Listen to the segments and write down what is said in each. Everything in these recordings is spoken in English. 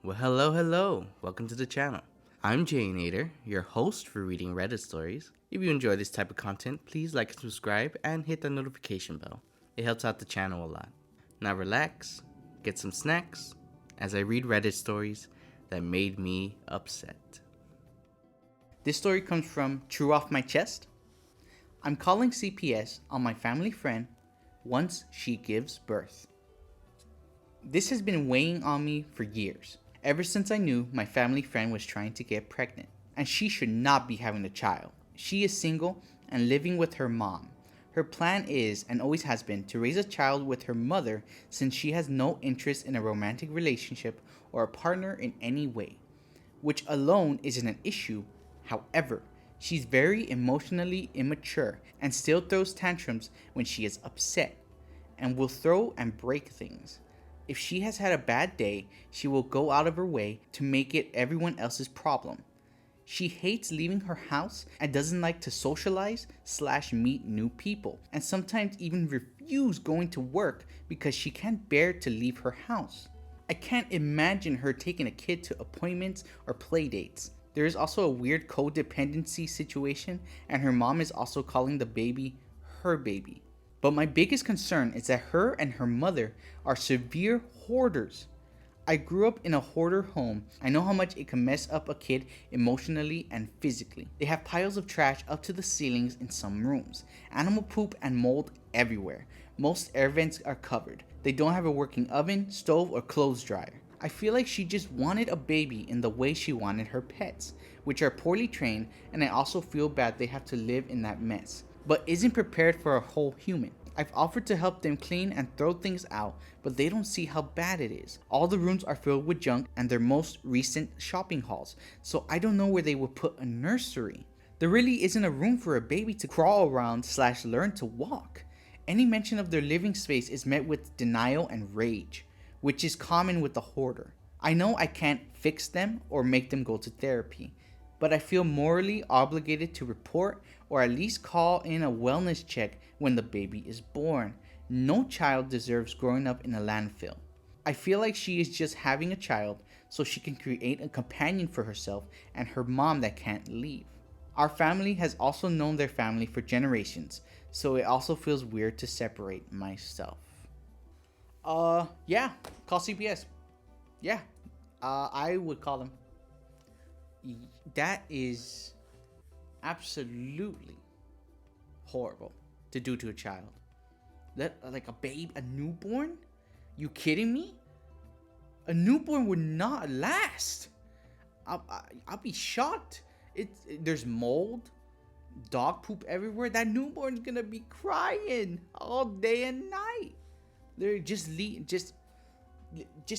Well, hello. Welcome to the channel. I'm Jay Nader, your host for reading Reddit stories. If you enjoy this type of content, please like and subscribe and hit the notification bell. It helps out the channel a lot. Now relax, get some snacks, as I read Reddit stories that made me upset. This story comes from True Off My Chest. I'm calling CPS on my family friend once she gives birth. This has been weighing on me for years, ever since I knew my family friend was trying to get pregnant, and she should not be having a child. She is single and living with her mom. Her plan is, and always has been, to raise a child with her mother since she has no interest in a romantic relationship or a partner in any way, which alone isn't an issue. However, she's very emotionally immature and still throws tantrums when she is upset, and will throw and break things. If she has had a bad day, she will go out of her way to make it everyone else's problem. She hates leaving her house and doesn't like to socialize / meet new people, and sometimes even refuse going to work because she can't bear to leave her house. I can't imagine her taking a kid to appointments or play dates. There is also a weird codependency situation, and her mom is also calling the baby her baby. But my biggest concern is that her and her mother are severe hoarders. I grew up in a hoarder home. I know how much it can mess up a kid emotionally and physically. They have piles of trash up to the ceilings in some rooms, animal poop and mold everywhere. Most air vents are covered. They don't have a working oven, stove, or clothes dryer. I feel like she just wanted a baby in the way she wanted her pets, which are poorly trained, and I also feel bad they have to live in that mess, but isn't prepared for a whole human. I've offered to help them clean and throw things out, but they don't see how bad it is. All the rooms are filled with junk and their most recent shopping hauls, so I don't know where they would put a nursery. There really isn't a room for a baby to crawl around / learn to walk. Any mention of their living space is met with denial and rage, which is common with the hoarder. I know I can't fix them or make them go to therapy, but I feel morally obligated to report or at least call in a wellness check when the baby is born. No child deserves growing up in a landfill. I feel like she is just having a child so she can create a companion for herself and her mom that can't leave. Our family has also known their family for generations, so it also feels weird to separate myself. Yeah, call CPS. Yeah, I would call them. That is absolutely horrible to do to a child. Like a babe, a newborn? You kidding me? A newborn would not last. I'll be shocked. There's mold, dog poop everywhere. That newborn's gonna be crying all day and night. They're just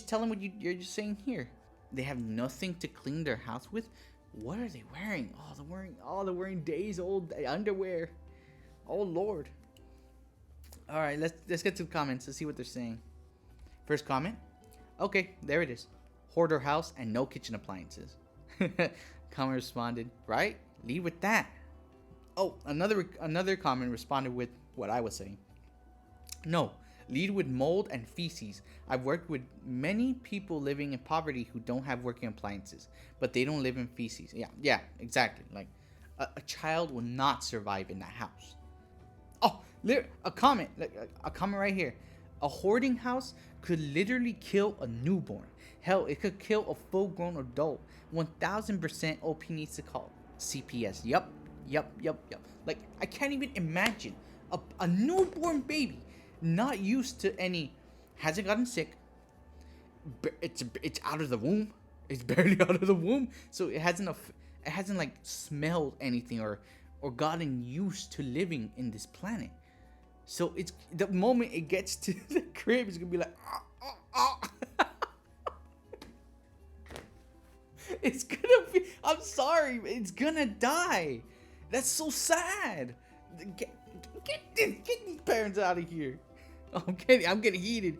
tell them what you're just saying here. They have nothing to clean their house with. What are they wearing? They're wearing days old underwear. Oh Lord. All right, let's get to the comments to see what they're saying. First comment. Okay, there it is. Hoarder house and no kitchen appliances. Comment responded, right? Lead with that. Oh, another comment responded with what I was saying. No, lead with mold and feces. I've worked with many people living in poverty who don't have working appliances, but they don't live in feces. Yeah, exactly. Like, a child will not survive in that house. Oh, a comment right here. A hoarding house could literally kill a newborn. Hell, it could kill a full-grown adult. 1000% OP needs to call CPS. Yup. Like, I can't even imagine a newborn baby not used to any, hasn't gotten sick. It's out of the womb. It's barely out of the womb, so it hasn't like smelled anything or gotten used to living in this planet. So it's the moment it gets to the crib, it's gonna be like, it's gonna be. I'm sorry, it's gonna die. That's so sad. Get these parents out of here. I'm getting heated.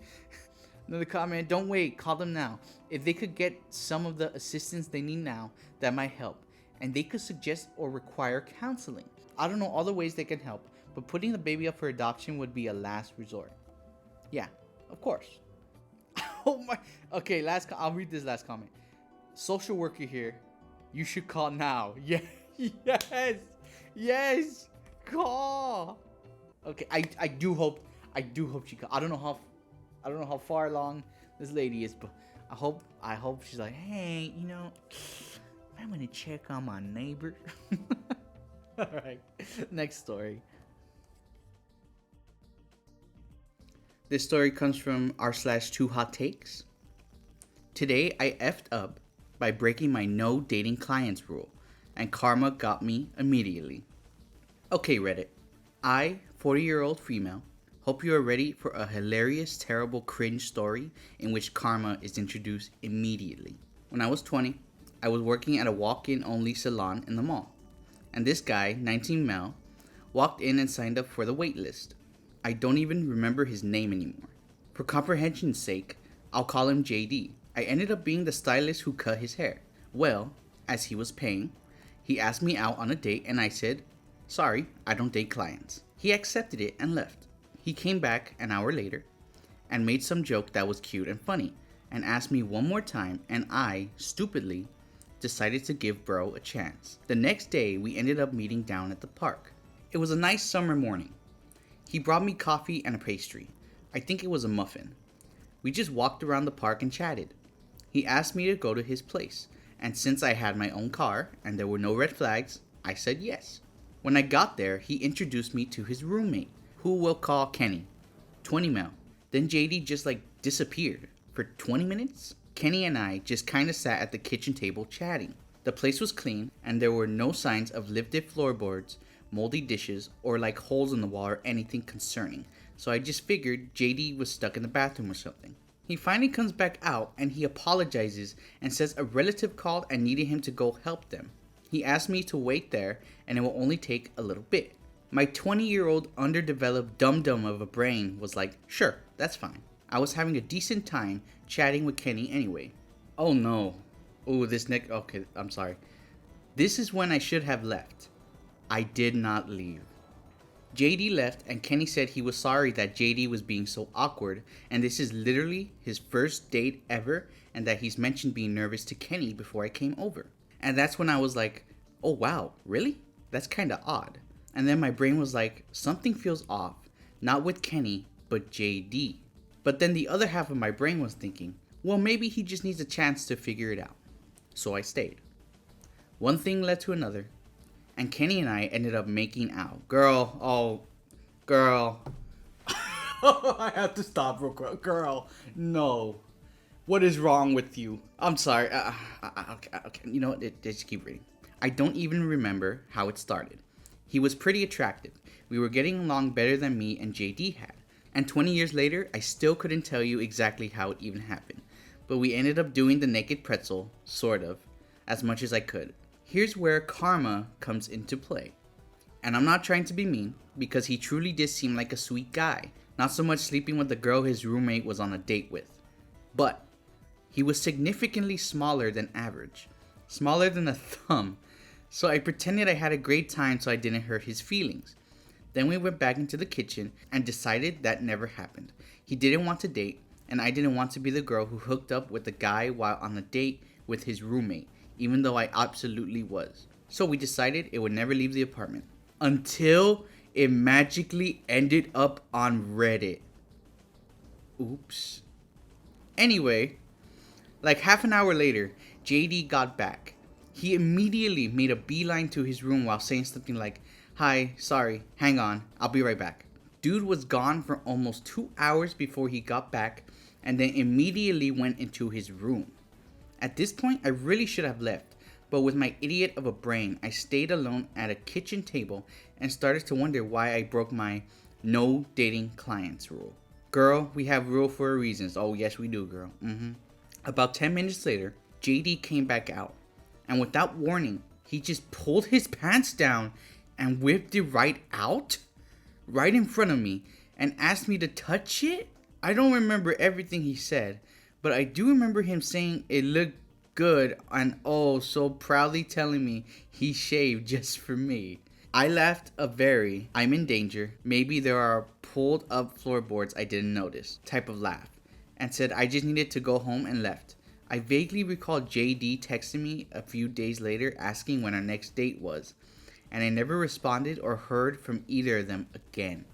Another comment, don't wait, call them now. If they could get some of the assistance they need now, that might help. And they could suggest or require counseling. I don't know all the ways they can help, but putting the baby up for adoption would be a last resort. Yeah, of course. Oh my. Okay, I'll read this last comment. Social worker here. You should call now. Yeah. Yes. Yes. Call. Okay, I do hope she calls. I don't know how far along this lady is, but I hope she's like, hey, I'm gonna check on my neighbor. All right. Next story. This story comes from r/2 hot takes. Today I effed up by breaking my no dating clients rule, and karma got me immediately. Okay, Reddit. I, 40-year-old female, hope you are ready for a hilarious, terrible, cringe story in which karma is introduced immediately. When I was 20, I was working at a walk-in only salon in the mall, and this guy, 19 male, walked in and signed up for the wait list. I don't even remember his name anymore. For comprehension's sake, I'll call him JD. I ended up being the stylist who cut his hair. Well, as he was paying, he asked me out on a date and I said, sorry, I don't date clients. He accepted it and left. He came back an hour later and made some joke that was cute and funny and asked me one more time, and I, stupidly, decided to give bro a chance. The next day, we ended up meeting down at the park. It was a nice summer morning. He brought me coffee and a pastry. I think it was a muffin. We just walked around the park and chatted. He asked me to go to his place, and since I had my own car and there were no red flags, I said yes. When I got there, he introduced me to his roommate, who we'll call Kenny, 20 male. Then JD just disappeared. For 20 minutes, Kenny and I just kinda sat at the kitchen table chatting. The place was clean, and there were no signs of lifted floorboards, moldy dishes, or holes in the wall or anything concerning. So I just figured JD was stuck in the bathroom or something. He finally comes back out and he apologizes and says a relative called and needed him to go help them. He asked me to wait there and it will only take a little bit. My 20-year-old underdeveloped dum-dum of a brain was like, sure, that's fine. I was having a decent time chatting with Kenny anyway. Oh no. Oh, okay, I'm sorry. This is when I should have left. I did not leave. JD left and Kenny said he was sorry that JD was being so awkward and this is literally his first date ever and that he's mentioned being nervous to Kenny before I came over. And that's when I was like, oh wow, really? That's kinda odd. And then my brain was like, something feels off. Not with Kenny, but JD. But then the other half of my brain was thinking, well, maybe he just needs a chance to figure it out. So I stayed. One thing led to another, and Kenny and I ended up making out. Girl. I have to stop real quick. Girl, no. What is wrong with you? I'm sorry. Okay. You know what? Just keep reading. I don't even remember how it started. He was pretty attractive. We were getting along better than me and JD had. And 20 years later, I still couldn't tell you exactly how it even happened. But we ended up doing the naked pretzel, sort of, as much as I could. Here's where karma comes into play. And I'm not trying to be mean, because he truly did seem like a sweet guy. Not so much sleeping with the girl his roommate was on a date with. But he was significantly smaller than average. Smaller than a thumb. So I pretended I had a great time so I didn't hurt his feelings. Then we went back into the kitchen and decided that never happened. He didn't want to date, and I didn't want to be the girl who hooked up with the guy while on a date with his roommate, even though I absolutely was. So we decided it would never leave the apartment. Until it magically ended up on Reddit. Oops. Anyway, half an hour later, JD got back. He immediately made a beeline to his room while saying something like, hi, sorry, hang on, I'll be right back. Dude was gone for almost 2 hours before he got back and then immediately went into his room. At this point, I really should have left, but with my idiot of a brain, I stayed alone at a kitchen table and started to wonder why I broke my no dating clients rule. Girl, we have rule for a reason. Oh, yes, we do, girl. About 10 minutes later, JD came back out, and without warning, he just pulled his pants down and whipped it right out, right in front of me, and asked me to touch it. I don't remember everything he said, but I do remember him saying it looked good and oh, so proudly telling me he shaved just for me. I laughed a very, I'm in danger, maybe there are pulled up floorboards I didn't notice type of laugh, and said I just needed to go home and left. I vaguely recall JD texting me a few days later asking when our next date was, and I never responded or heard from either of them again.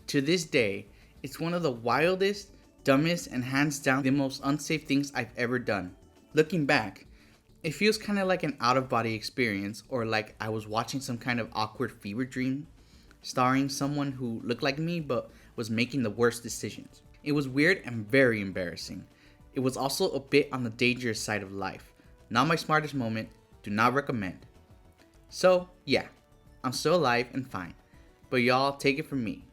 To this day, it's one of the wildest, dumbest, and hands down the most unsafe things I've ever done. Looking back, it feels kind of like an out-of-body experience, or like I was watching some kind of awkward fever dream, starring someone who looked like me but was making the worst decisions. It was weird and very embarrassing. It was also a bit on the dangerous side of life. Not my smartest moment, do not recommend. So, yeah, I'm still alive and fine. But y'all, take it from me.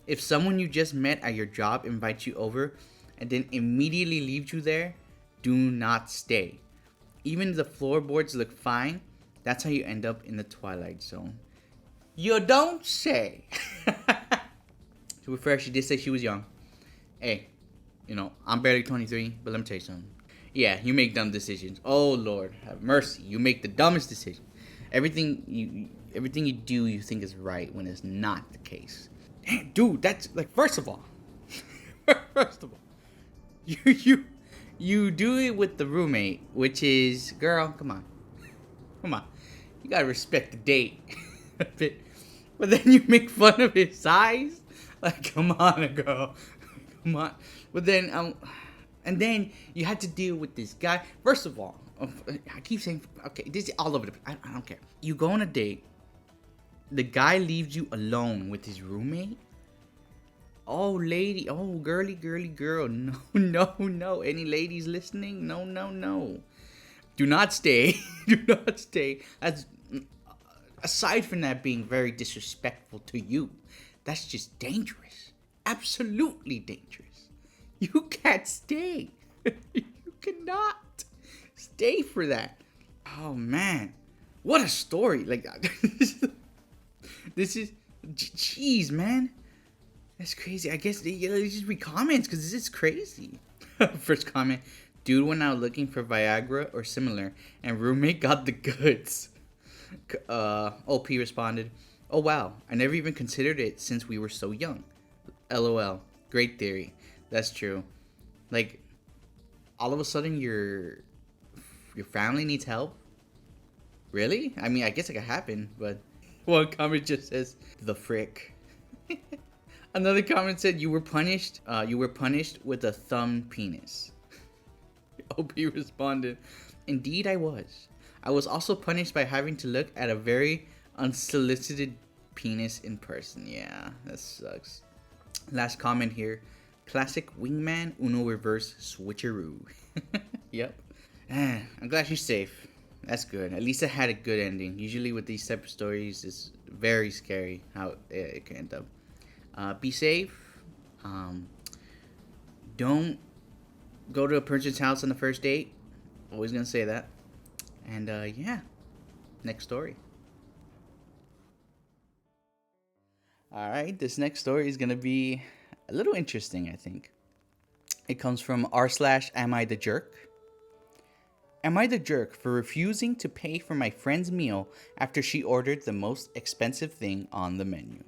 If someone you just met at your job invites you over and then immediately leaves you there, do not stay. Even if the floorboards look fine, that's how you end up in the Twilight Zone. You don't say. To be fair, she did say she was young. Hey, I'm barely 23, but let me tell you something. Yeah, you make dumb decisions. Oh, Lord, have mercy. You make the dumbest decisions. Everything you do, you think is right when it's not the case. Damn, dude, that's like, first of all, you do it with the roommate, which is, girl, come on, you gotta respect the date a bit. But then you make fun of his size, like, come on, girl, come on. But then and then you had to deal with this guy. First of all, I keep saying, okay, this is all over the place. I don't care. You go on a date. The guy leaves you alone with his roommate. Oh, lady. Oh, girly girl. No. Any ladies listening? No. Do not stay. Do not stay. That's, aside from that being very disrespectful to you, that's just dangerous. Absolutely dangerous. You can't stay. You cannot stay for that. Oh, man. What a story. Like, this is, jeez, man. That's crazy. I guess they just read comments because this is crazy. First comment. Dude went out looking for Viagra or similar, and roommate got the goods. OP responded, oh, wow. I never even considered it since we were so young. LOL. Great theory. That's true. Like, all of a sudden your family needs help? Really? I mean, I guess it could happen, but one comment just says, the frick. Another comment said, you were punished with a thumb penis. OP responded, indeed I was. I was also punished by having to look at a very unsolicited penis in person. Yeah, that sucks. Last comment here. Classic wingman Uno reverse switcheroo. Yep. I'm glad she's safe. That's good. At least it had a good ending. Usually with these type of stories, it's very scary how it can end up. Be safe. Don't go to a person's house on the first date. Always gonna say that. And yeah. Next story. Alright, this next story is gonna be a little interesting, I think. It comes from r/am I the jerk? Am I the jerk for refusing to pay for my friend's meal after she ordered the most expensive thing on the menu?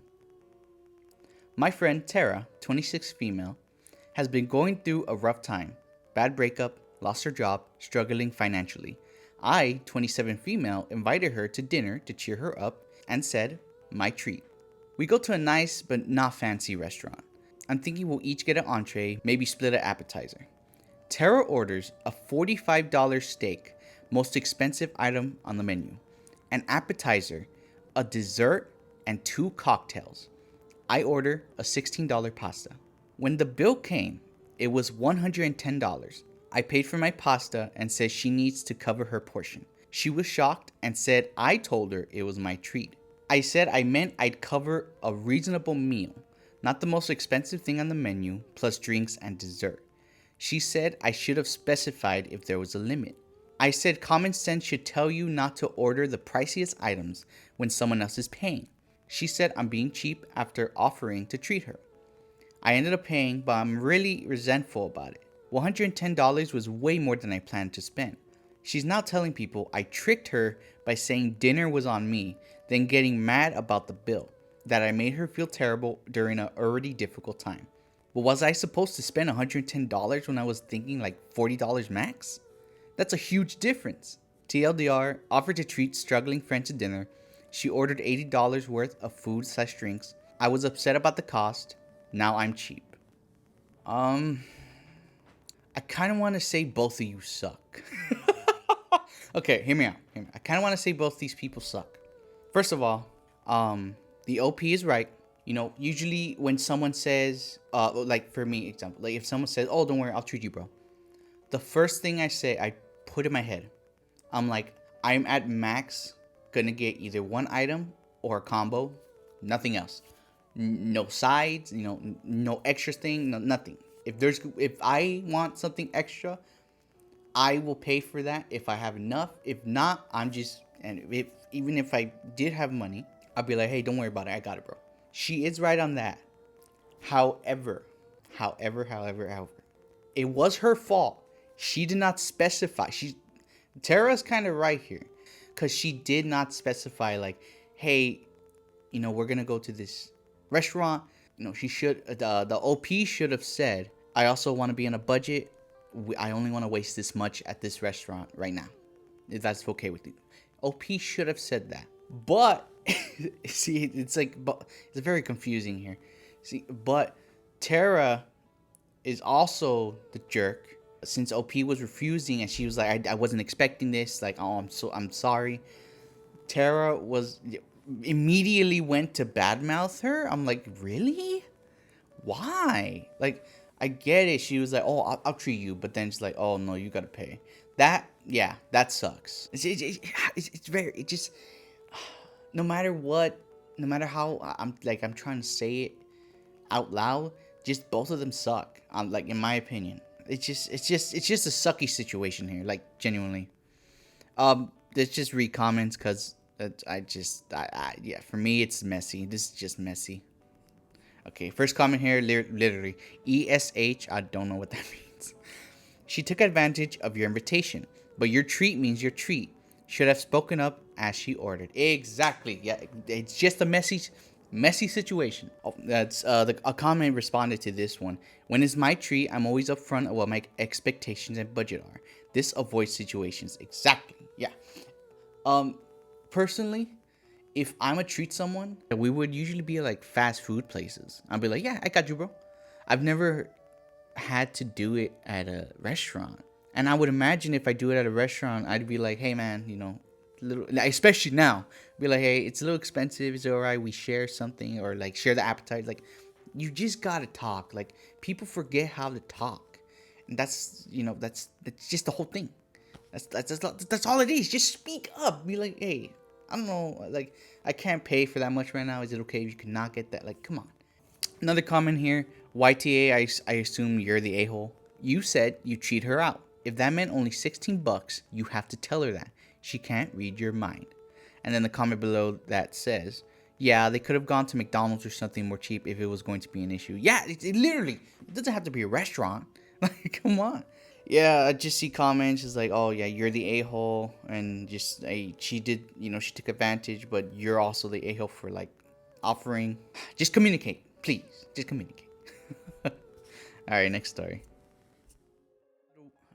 My friend Tara, 26 female, has been going through a rough time. Bad breakup, lost her job, struggling financially. I, 27 female, invited her to dinner to cheer her up and said, my treat. We go to a nice but not fancy restaurant. I'm thinking we'll each get an entree, maybe split an appetizer. Tara orders a $45 steak, most expensive item on the menu, an appetizer, a dessert, and 2 cocktails. I order a $16 pasta. When the bill came, it was $110. I paid for my pasta and said she needs to cover her portion. She was shocked and said I told her it was my treat. I said I meant I'd cover a reasonable meal, not the most expensive thing on the menu, plus drinks and dessert. She said I should have specified if there was a limit. I said common sense should tell you not to order the priciest items when someone else is paying. She said I'm being cheap after offering to treat her. I ended up paying, but I'm really resentful about it. $110 was way more than I planned to spend. She's now telling people I tricked her by saying dinner was on me, then getting mad about the bill, that I made her feel terrible during an already difficult time. But was I supposed to spend $110 when I was thinking like $40 max? That's a huge difference. TLDR, offered to treat struggling friend to dinner. She ordered $80 worth of food/drinks. I was upset about the cost. Now I'm cheap. I kind of want to say both of you suck. Okay, hear me out. I kind of want to say both these people suck. First of all, the OP is right. You know, usually when someone says, like for me, example, like if someone says, "Oh, don't worry, I'll treat you, bro," the first thing I say, I put in my head, I'm like, I'm at max gonna get either one item or a combo, nothing else. No sides, you know, no extra thing, no nothing. If I want something extra, I will pay for that if I have enough. If not, I'm just, and if even if I did have money, I'll be like, hey, don't worry about it, I got it, bro. She is right on that. However, however, it was her fault. She did not specify. Tara's kind of right here, because she did not specify like, hey, you know, we're gonna go to this restaurant. You know, she should the OP should have said, I also want to be on a budget. I only want to waste this much at this restaurant right now, if that's okay with you. OP should have said that, but see, it's like, it's very confusing here. See, but Tara is also the jerk, since OP was refusing and she was like, I wasn't expecting this. Like, oh, I'm sorry. Tara was immediately went to badmouth her. I'm like, really? Why? Like, I get it. She was like, oh, I'll treat you. But then she's like, oh, no, you got to pay. That, yeah, that sucks. It's very, it just, no matter what, no matter how I'm trying to say it out loud, just both of them suck. Like, in my opinion, it's just a sucky situation here. Like, genuinely. Let's just read comments, because yeah, for me, it's messy. This is just messy. Okay, first comment here, literally, ESH, I don't know what that means. She took advantage of your invitation, but your treat means your treat. Should have spoken up as she ordered. Exactly, yeah, it's just a messy situation. Oh, that's a comment responded to this one. When it's my treat, I'm always upfront of what my expectations and budget are. This avoids situations. Exactly, yeah. Personally, if I'm a treat someone, we would usually be like fast food places. I'll be like, yeah, I got you, bro. I've never had to do it at a restaurant. And I would imagine if I do it at a restaurant, I'd be like, hey, man, you know, especially now, be like, hey, it's a little expensive. Is it all right? We share something, or like share the appetite. Like, you just got to talk. Like, people forget how to talk. And that's, you know, that's just the whole thing. That's all it is. Just speak up. Be like, hey, I don't know, like, I can't pay for that much right now. Is it okay if you cannot get that? Like, come on. Another comment here. YTA, I assume you're the a-hole. You said you cheat her out. If that meant only $16, you have to tell her that. She can't read your mind. And then the comment below that says, yeah, they could have gone to McDonald's or something more cheap if it was going to be an issue. Yeah, it literally, it doesn't have to be a restaurant. Like, come on. Yeah, I just see comments just like, oh yeah, you're the a-hole, and just, hey, she did, you know, she took advantage, but you're also the a-hole for like offering. Just communicate, please. Just communicate. All right, next story.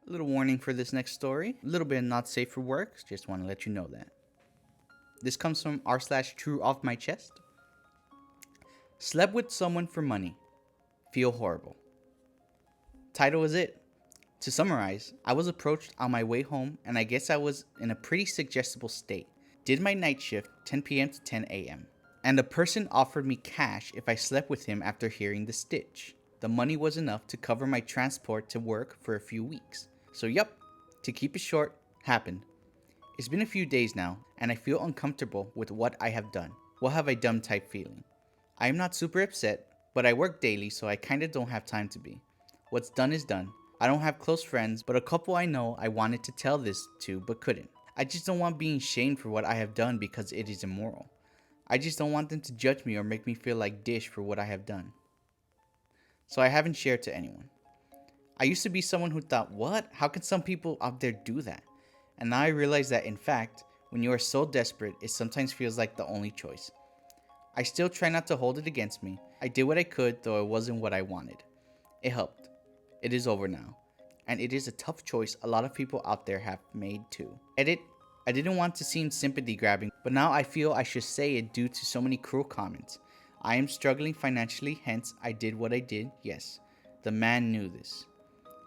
A little warning for this next story. A little bit not safe for work. Just want to let you know that. This comes from r/true off my chest. Slept with someone for money. Feel horrible. Title is it. To summarize, I was approached on my way home, and I guess I was in a pretty suggestible state. Did my night shift 10 p.m. to 10 a.m. And the person offered me cash if I slept with him after hearing the stitch. The money was enough to cover my transport to work for a few weeks. So yep, to keep it short, happened. It's been a few days now, and I feel uncomfortable with what I have done. What have I done type feeling. I am not super upset, but I work daily, so I kinda don't have time to be. What's done is done. I don't have close friends, but a couple I know I wanted to tell this to but couldn't. I just don't want being shamed for what I have done because it is immoral. I just don't want them to judge me or make me feel like dish for what I have done. So I haven't shared to anyone. I used to be someone who thought, what? How can some people out there do that? And now I realize that, in fact, when you are so desperate, it sometimes feels like the only choice. I still try not to hold it against me. I did what I could, though it wasn't what I wanted. It helped. It is over now. And it is a tough choice a lot of people out there have made too. Edit. I didn't want to seem sympathy grabbing, but now I feel I should say it due to so many cruel comments. I am struggling financially, hence I did what I did. Yes, the man knew this.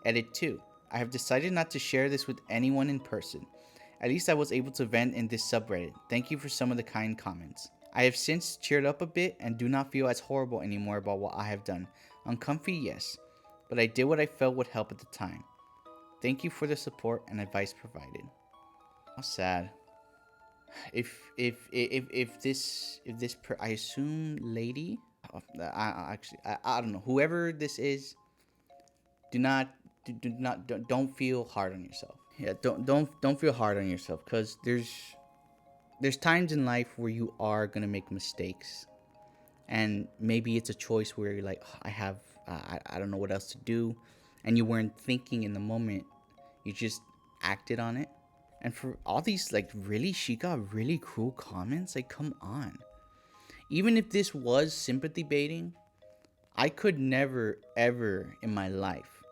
Edit 2. I have decided not to share this with anyone in person. At least I was able to vent in this subreddit. Thank you for some of the kind comments. I have since cheered up a bit and do not feel as horrible anymore about what I have done. Uncomfy, yes, but I did what I felt would help at the time. Thank you for the support and advice provided. How sad. If this I assume lady, I don't know, whoever this is, don't feel hard on yourself. Yeah, don't feel hard on yourself, because there's times in life where you are gonna make mistakes, and maybe it's a choice where you're like, oh, I don't know what else to do, and you weren't thinking in the moment, you just acted on it. And for all these, like, really, she got really cruel comments. Like, come on. Even if this was sympathy baiting, I could never, ever in my life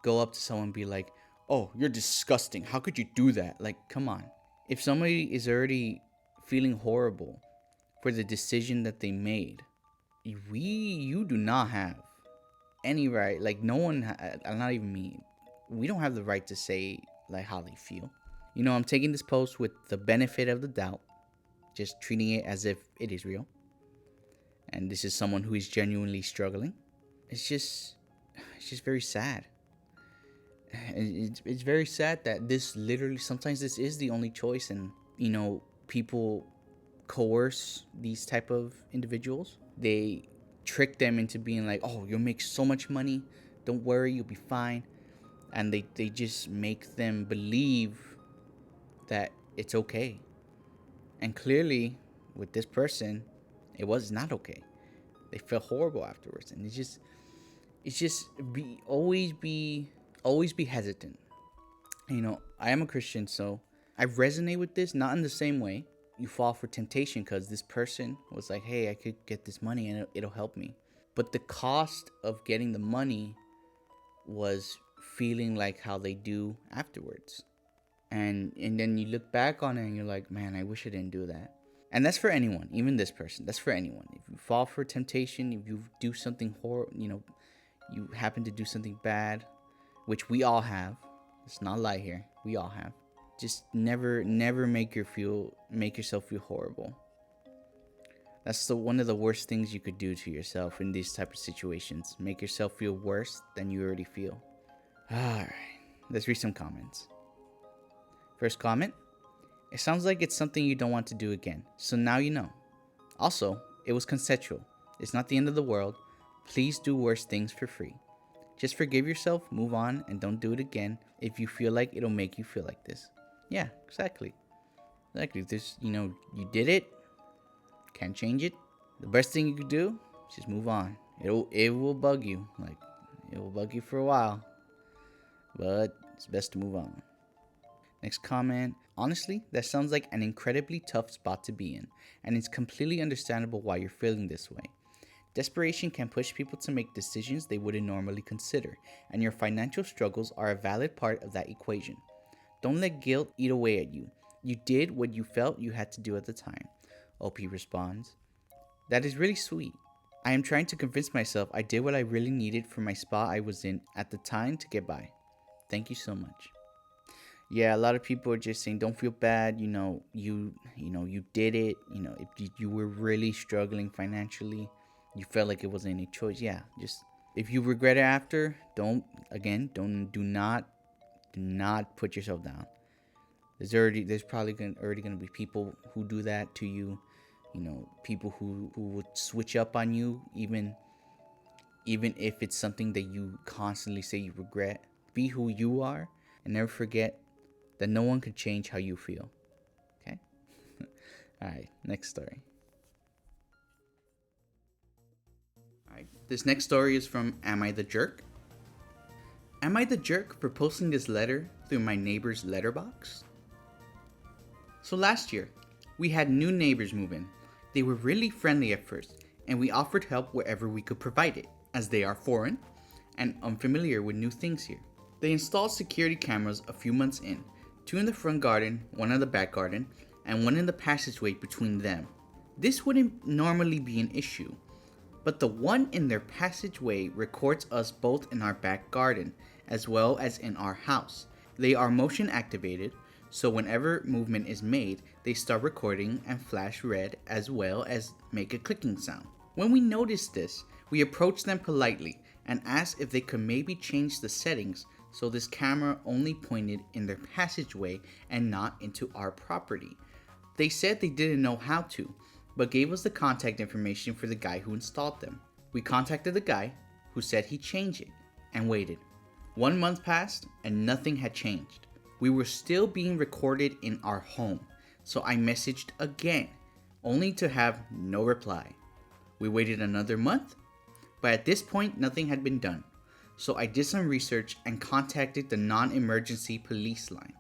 go up to someone and be like, oh, you're disgusting. How could you do that? Like, come on. If somebody is already feeling horrible for the decision that they made, you do not have any right. Like, no one, not even me, we don't have the right to say, like, how they feel. You know, I'm taking this post with the benefit of the doubt, just treating it as if it is real. And this is someone who is genuinely struggling. It's just very sad. It's very sad that this literally, sometimes this is the only choice, and, you know, people coerce these type of individuals. They trick them into being like, oh, you'll make so much money, don't worry, you'll be fine. And they just make them believe that it's okay. And clearly, with this person, it was not okay. They felt horrible afterwards, and always be hesitant. You know, I am a Christian, so I resonate with this, not in the same way. You fall for temptation because this person was like, hey, I could get this money and it'll help me. But the cost of getting the money was feeling like how they do afterwards. And then you look back on it and you're like, man, I wish I didn't do that. And that's for anyone, even this person. That's for anyone. If you fall for temptation, if you do something horrible, you know, you happen to do something bad, which we all have. It's not a lie here. We all have. Just never make yourself feel horrible. That's one of the worst things you could do to yourself in these type of situations. Make yourself feel worse than you already feel. All right, let's read some comments. First comment: it sounds like it's something you don't want to do again, so now you know. Also, it was consensual. It's not the end of the world. Please do worse things for free. Just forgive yourself, move on, and don't do it again if you feel like it'll make you feel like this. Yeah, exactly. There's, you know, you did it. Can't change it. The best thing you could do is just move on. It will bug you. Like, it will bug you for a while. But it's best to move on. Next comment: honestly, that sounds like an incredibly tough spot to be in, and it's completely understandable why you're feeling this way. Desperation can push people to make decisions they wouldn't normally consider, and your financial struggles are a valid part of that equation. Don't let guilt eat away at you. You did what you felt you had to do at the time. OP responds: that is really sweet. I am trying to convince myself I did what I really needed for my spot I was in at the time to get by. Thank you so much. Yeah, a lot of people are just saying, don't feel bad. You did it. You know, if you were really struggling financially, you felt like it wasn't any choice. Yeah, just if you regret it after, do not put yourself down. There's probably already gonna be people who do that to you. You know, people who would switch up on you, even if it's something that you constantly say you regret. Be who you are, and never forget that no one could change how you feel. Okay? Alright, next story. Alright, this next story is from Am I the Jerk? Am I the jerk for posting this letter through my neighbor's letterbox? So last year, we had new neighbors move in. They were really friendly at first, and we offered help wherever we could provide it, as they are foreign, and unfamiliar with new things here. They installed security cameras a few months in, 2 in the front garden, 1 in the back garden, and 1 in the passageway between them. This wouldn't normally be an issue, but the one in their passageway records us both in our back garden as well as in our house. They are motion activated, so whenever movement is made, they start recording and flash red as well as make a clicking sound. When we noticed this, we approached them politely and asked if they could maybe change the settings so this camera only pointed in their passageway and not into our property. They said they didn't know how to, but gave us the contact information for the guy who installed them. We contacted the guy, who said he'd change it, and waited. 1 month passed and nothing had changed. We were still being recorded in our home, so I messaged again, only to have no reply. We waited another month, but at this point nothing had been done, so I did some research and contacted the non-emergency police line.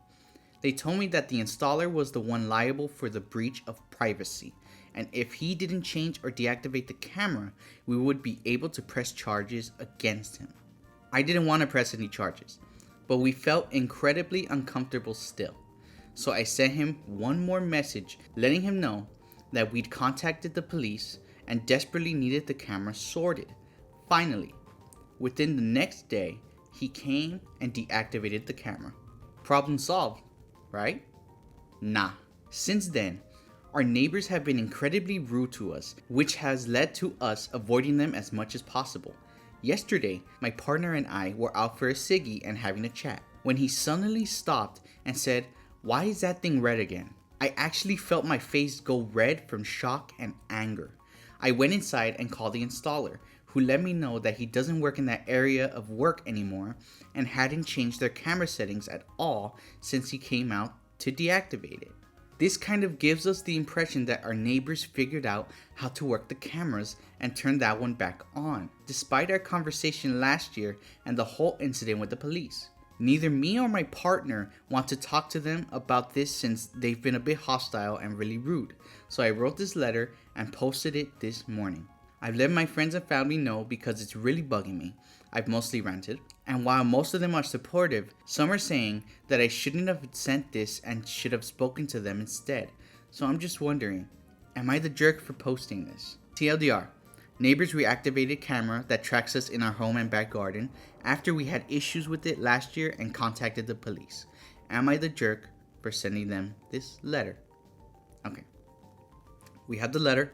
They told me that the installer was the one liable for the breach of privacy, and if he didn't change or deactivate the camera, we would be able to press charges against him. I didn't want to press any charges, but we felt incredibly uncomfortable still. So I sent him one more message letting him know that we'd contacted the police and desperately needed the camera sorted. Finally, within the next day, he came and deactivated the camera. Problem solved, right? Nah. Since then, our neighbors have been incredibly rude to us, which has led to us avoiding them as much as possible. Yesterday, my partner and I were out for a ciggy and having a chat, when he suddenly stopped and said, "Why is that thing red again?" I actually felt my face go red from shock and anger. I went inside and called the installer, who let me know that he doesn't work in that area of work anymore and hadn't changed their camera settings at all since he came out to deactivate it. This kind of gives us the impression that our neighbors figured out how to work the cameras and turn that one back on, despite our conversation last year and the whole incident with the police. Neither me or my partner want to talk to them about this since they've been a bit hostile and really rude, so I wrote this letter and posted it this morning. I've let my friends and family know because it's really bugging me. I've mostly ranted, and while most of them are supportive, some are saying that I shouldn't have sent this and should have spoken to them instead. So I'm just wondering, am I the jerk for posting this? TLDR, neighbors reactivated camera that tracks us in our home and back garden after we had issues with it last year and contacted the police. Am I the jerk for sending them this letter? Okay, we have the letter.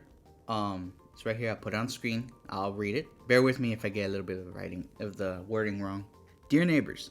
It's right here. I'll put it on screen. I'll read it. Bear with me if I get a little bit of the wording wrong. Dear neighbors,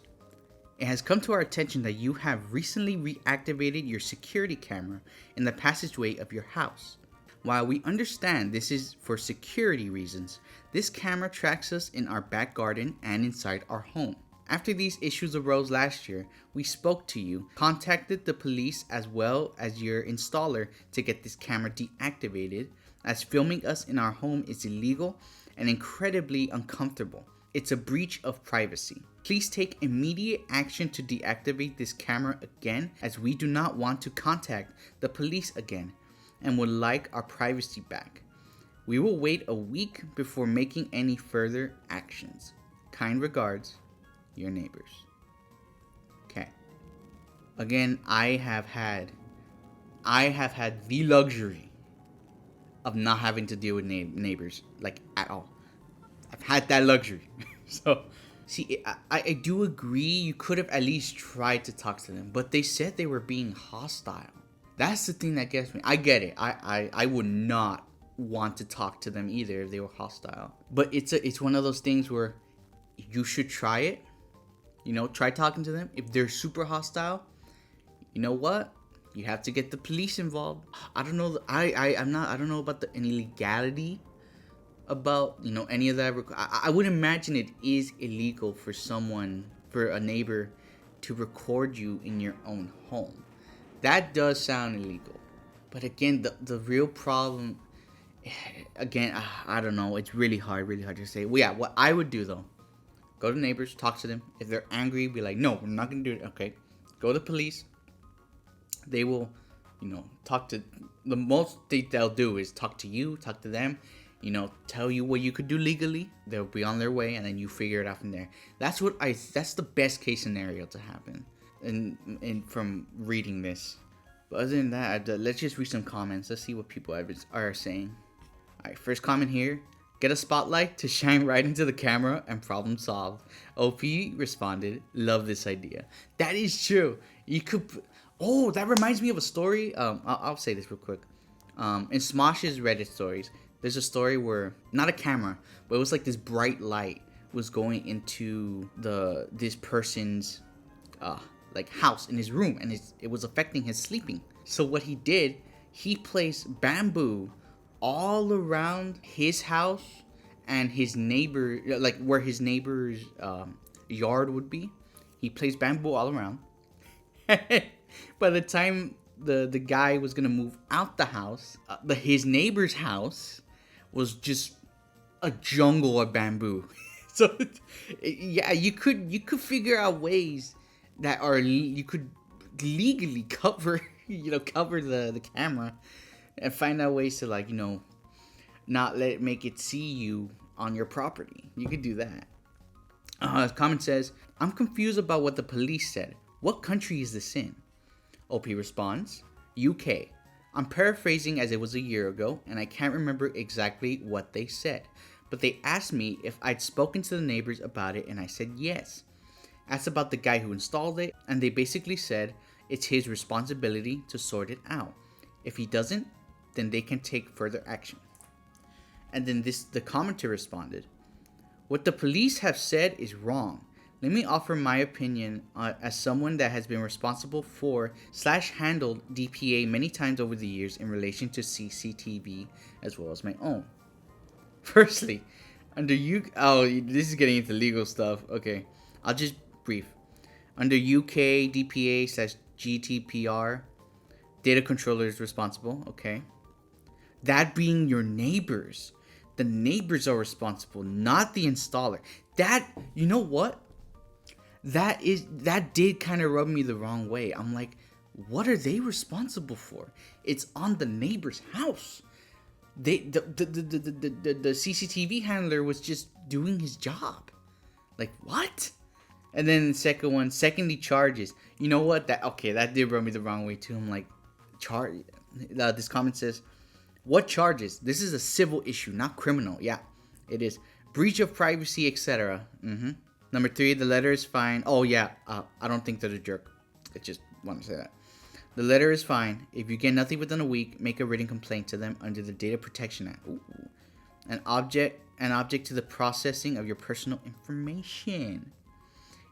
it has come to our attention that you have recently reactivated your security camera in the passageway of your house. While we understand this is for security reasons, this camera tracks us in our back garden and inside our home. After these issues arose last year, we spoke to you, contacted the police as well as your installer to get this camera deactivated, as filming us in our home is illegal and incredibly uncomfortable. It's a breach of privacy. Please take immediate action to deactivate this camera again, as we do not want to contact the police again and would like our privacy back. We will wait a week before making any further actions. Kind regards, your neighbors. Okay. Again, I have had the luxury of not having to deal with neighbors, like, at all. I've had that luxury. So, see, I do agree you could have at least tried to talk to them, but they said they were being hostile. That's the thing that gets me. I get it. I would not want to talk to them either if they were hostile. But it's one of those things where you should try it. You know, try talking to them. If they're super hostile, you know what? You have to get the police involved. I don't know. I don't know about any legality about, you know, any of that. I would imagine it is illegal for a neighbor to record you in your own home. That does sound illegal. But again, the real problem, again, I don't know. It's really hard to say. Well, yeah, what I would do though, go to neighbors, talk to them. If they're angry, be like, no, we're not going to do it. Okay, go to the police. They will, you know, talk to, the most they'll do is talk to you, talk to them, tell you what you could do legally. They'll be on their way, and then you figure it out from there. That's the best case scenario to happen. And from reading this. But other than that, let's just read some comments. Let's see what people are saying. All right, first comment here. Get a spotlight to shine right into the camera and problem solved. OP responded, love this idea. That is true. You could... Oh, that reminds me of a story. I'll say this real quick. In Smosh's Reddit stories, there's a story where, not a camera, but it was like this bright light was going into this person's like house in his room, and it was affecting his sleeping. So what he did, he placed bamboo all around his house and his neighbor, like where his neighbor's yard would be. He placed bamboo all around. By the time the guy was gonna move out the house, his neighbor's house was just a jungle of bamboo. So yeah, you could figure out ways that you could legally cover the camera and find out ways to not make it see you on your property. You could do that. Comment says, I'm confused about what the police said. What country is this in? OP responds, UK. I'm paraphrasing as it was a year ago, and I can't remember exactly what they said. But they asked me if I'd spoken to the neighbors about it, and I said yes. Asked about the guy who installed it, and they basically said it's his responsibility to sort it out. If he doesn't, then they can take further action. And then the commenter responded, what the police have said is wrong. Let me offer my opinion as someone that has been responsible for / handled DPA many times over the years in relation to CCTV as well as my own. Firstly, this is getting into legal stuff. Okay, I'll just brief. Under UK DPA / GDPR, data controller is responsible. Okay, that being your neighbors. The neighbors are responsible, not the installer. That, you know what? That did kind of rub me the wrong way. I'm like, what are they responsible for? It's on the neighbor's house. The CCTV handler was just doing his job. Like, what? And then secondly, charges. You know what? That did rub me the wrong way too. I'm like, this comment says, what charges? This is a civil issue, not criminal. Yeah, it is. Breach of privacy, etc. Number 3, the letter is fine. Oh yeah, I don't think they're a jerk. I just want to say that. The letter is fine. If you get nothing within a week, make a written complaint to them under the Data Protection Act. Ooh. An object to the processing of your personal information.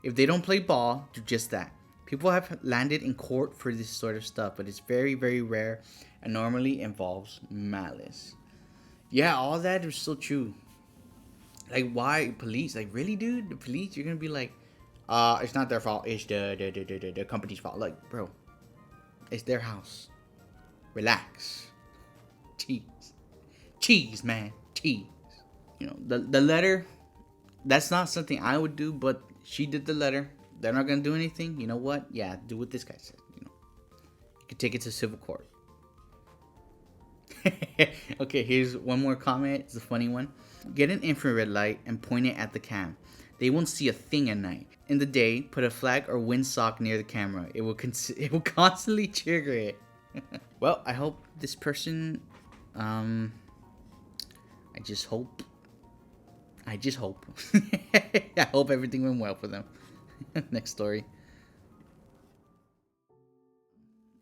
If they don't play ball, do just that. People have landed in court for this sort of stuff, but it's very, very rare and normally involves malice. Yeah, all that is so true. Like, why police? Like, really, dude? The police? You're gonna be like, it's not their fault. It's the company's fault. Like, bro, it's their house. Relax. Cheese, man. Cheese. The letter, that's not something I would do, but she did the letter. They're not gonna do anything. You know what? Yeah, do what this guy said. You could take it to civil court. Okay, here's one more comment. It's a funny one. Get an infrared light and point it at the cam. They won't see a thing at night. In the day, put a flag or windsock near the camera. It will constantly trigger it. Well, I hope this person, I just hope I hope everything went well for them. Next story.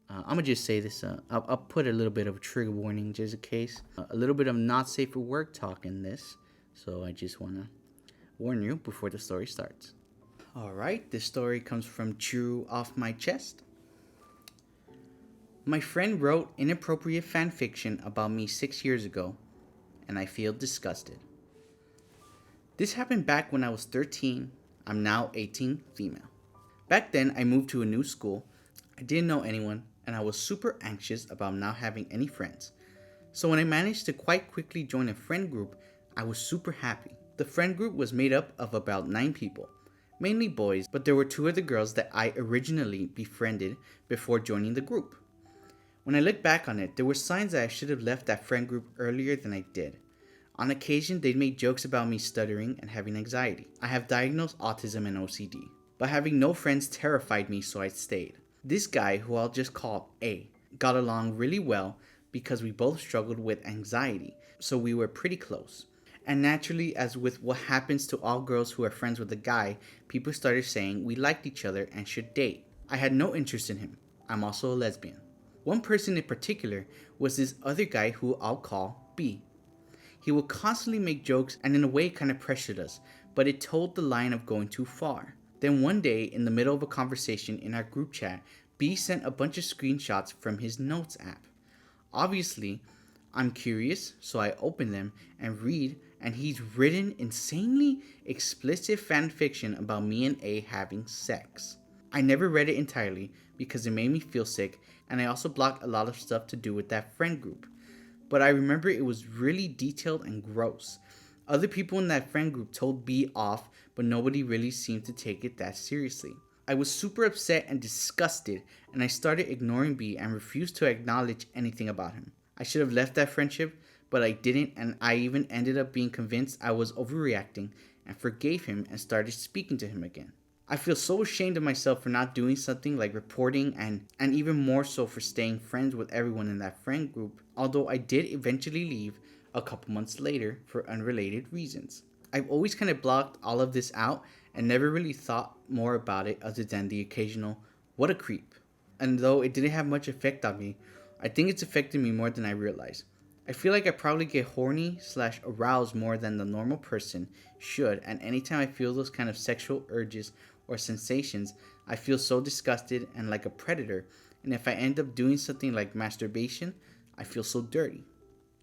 I'm gonna just say this. I'll put a little bit of a trigger warning just in case. A little bit of not safe for work talk in this. So I just want to warn you before the story starts. Alright, this story comes from True Off My Chest. My friend wrote inappropriate fan fiction about me 6 years ago, and I feel disgusted. This happened back when I was 13. I'm now 18, female. Back then, I moved to a new school. I didn't know anyone, and I was super anxious about not having any friends. So when I managed to quite quickly join a friend group, I was super happy. The friend group was made up of about 9 people, mainly boys, but there were 2 other girls that I originally befriended before joining the group. When I look back on it, there were signs that I should have left that friend group earlier than I did. On occasion, they'd make jokes about me stuttering and having anxiety. I have diagnosed autism and OCD, but having no friends terrified me, so I stayed. This guy, who I'll just call A, got along really well because we both struggled with anxiety, so we were pretty close. And naturally, as with what happens to all girls who are friends with a guy, people started saying we liked each other and should date. I had no interest in him. I'm also a lesbian. One person in particular was this other guy who I'll call B. He would constantly make jokes and in a way kind of pressured us, but it told the line of going too far. Then one day, in the middle of a conversation in our group chat, B sent a bunch of screenshots from his notes app. Obviously, I'm curious, so I open them and read, and he's written insanely explicit fan fiction about me and A having sex. I never read it entirely because it made me feel sick, and I also blocked a lot of stuff to do with that friend group. But I remember it was really detailed and gross. Other people in that friend group told B off, but nobody really seemed to take it that seriously. I was super upset and disgusted, and I started ignoring B and refused to acknowledge anything about him. I should have left that friendship, but I didn't, and I even ended up being convinced I was overreacting and forgave him and started speaking to him again. I feel so ashamed of myself for not doing something like reporting and even more so for staying friends with everyone in that friend group, although I did eventually leave a couple months later for unrelated reasons. I've always kind of blocked all of this out and never really thought more about it other than the occasional, what a creep. And though it didn't have much effect on me, I think it's affected me more than I realize. I feel like I probably get horny/aroused more than the normal person should, and anytime I feel those kind of sexual urges or sensations, I feel so disgusted and like a predator, and if I end up doing something like masturbation, I feel so dirty.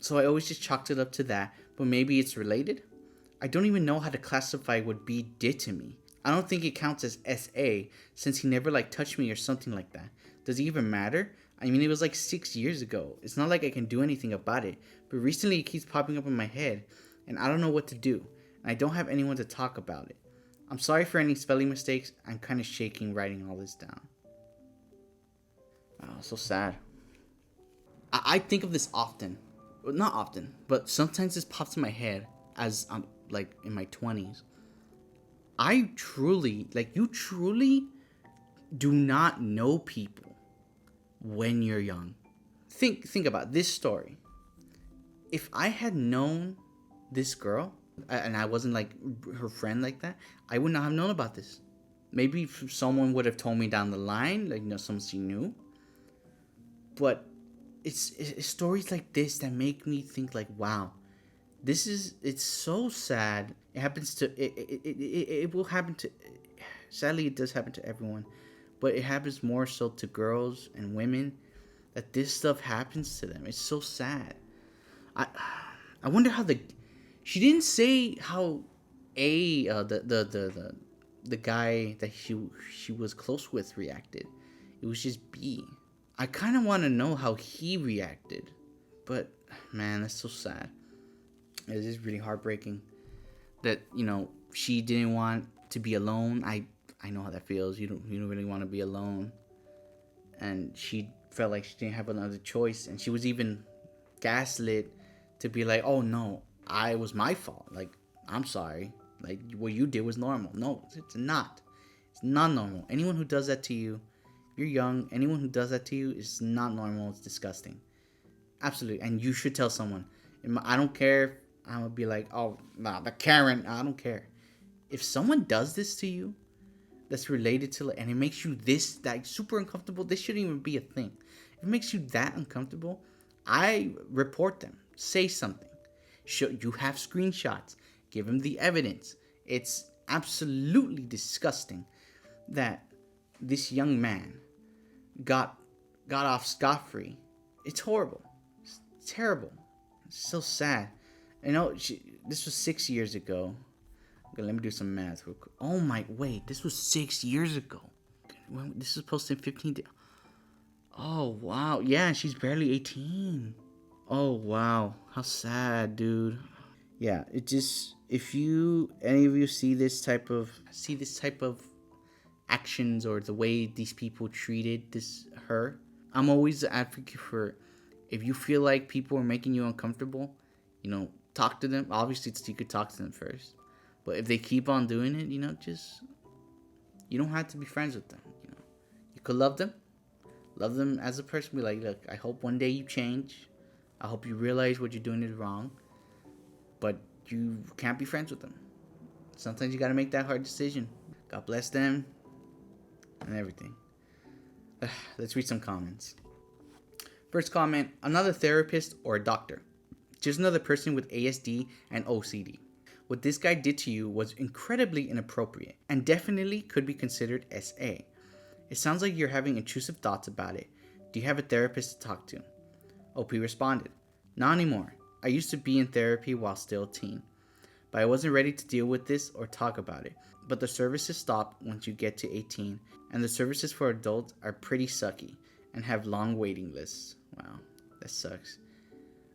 So I always just chalked it up to that, but maybe it's related? I don't even know how to classify what B did to me. I don't think it counts as SA since he never touched me or something like that. Does it even matter? I mean, it was 6 years ago. It's not like I can do anything about it, but recently it keeps popping up in my head and I don't know what to do, and I don't have anyone to talk about it. I'm sorry for any spelling mistakes. I'm kind of shaking writing all this down. Oh, so sad. I think of this often. Well, not often, but sometimes this pops in my head as I'm in my 20s. I truly, you truly do not know people when you're young. Think about this story. If I had known this girl and I wasn't her friend like that, I would not have known about this. Maybe someone would have told me down the line, someone she knew. But it's stories like this that make me think wow, it's so sad. It happens to it will happen to, sadly it does happen to everyone, but it happens more so to girls and women, that this stuff happens to them. It's so sad. I wonder how she didn't say how the guy that she was close with reacted. It was just B. I kind of want to know how he reacted, but man, that's so sad. It is really heartbreaking that she didn't want to be alone. I know how that feels. You don't really want to be alone, and she felt like she didn't have another choice, and she was even gaslit to be oh no, it was my fault. I'm sorry. What you did was normal. No, it's not. It's not normal. Anyone who does that to you, you're young. Anyone who does that to you is not normal. It's disgusting. Absolutely. And you should tell someone. I don't care. I'm gonna be oh, nah, the Karen. I don't care. If someone does this to you, that's related to and it makes you that super uncomfortable, this shouldn't even be a thing. If it makes you that uncomfortable, I report them. Say something. You have screenshots. Give them the evidence. It's absolutely disgusting that this young man got off scot-free. It's horrible. It's terrible. It's so sad. This was 6 years ago. Okay, let me do some math real quick. Oh my, wait, this was 6 years ago. This was posted in 15 days. Oh wow, yeah, she's barely 18. Oh wow, how sad, dude. Yeah, it just, if any of you see this type of actions or the way these people treated her, I'm always the advocate for, if you feel like people are making you uncomfortable, talk to them. Obviously, you could talk to them first. But if they keep on doing it, just you don't have to be friends with them. You could love them as a person. Be like, look, I hope one day you change. I hope you realize what you're doing is wrong. But you can't be friends with them. Sometimes you gotta make that hard decision. God bless them and everything. Let's read some comments. First comment: another therapist or a doctor. Just another person with ASD and OCD. What this guy did to you was incredibly inappropriate and definitely could be considered SA. It sounds like you're having intrusive thoughts about it. Do you have a therapist to talk to? OP responded, not anymore. I used to be in therapy while still a teen, but I wasn't ready to deal with this or talk about it. But the services stop once you get to 18, and the services for adults are pretty sucky and have long waiting lists. Wow, that sucks.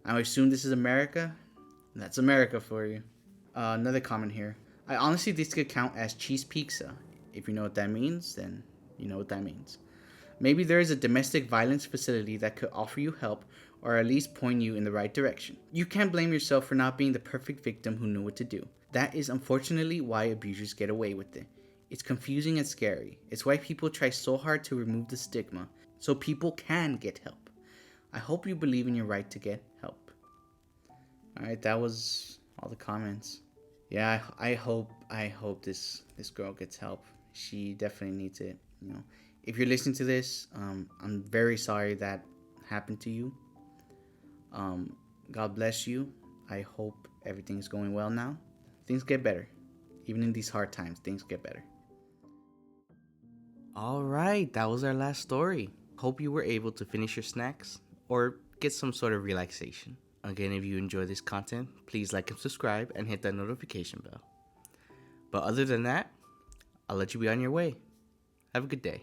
I assume this is America? That's America for you. Another comment here. I honestly think this could count as cheese pizza. If you know what that means, then you know what that means. Maybe there is a domestic violence facility that could offer you help or at least point you in the right direction. You can't blame yourself for not being the perfect victim who knew what to do. That is unfortunately why abusers get away with it. It's confusing and scary. It's why people try so hard to remove the stigma so people can get help. I hope you believe in your right to get help. Alright, that was all the comments. Yeah, I hope this girl gets help. She definitely needs it. If you're listening to this, I'm very sorry that happened to you. God bless you. I hope everything's going well now. Things get better. Even in these hard times, things get better. Alright, that was our last story. Hope you were able to finish your snacks or get some sort of relaxation. Again, if you enjoy this content, please like and subscribe and hit that notification bell. But other than that, I'll let you be on your way. Have a good day.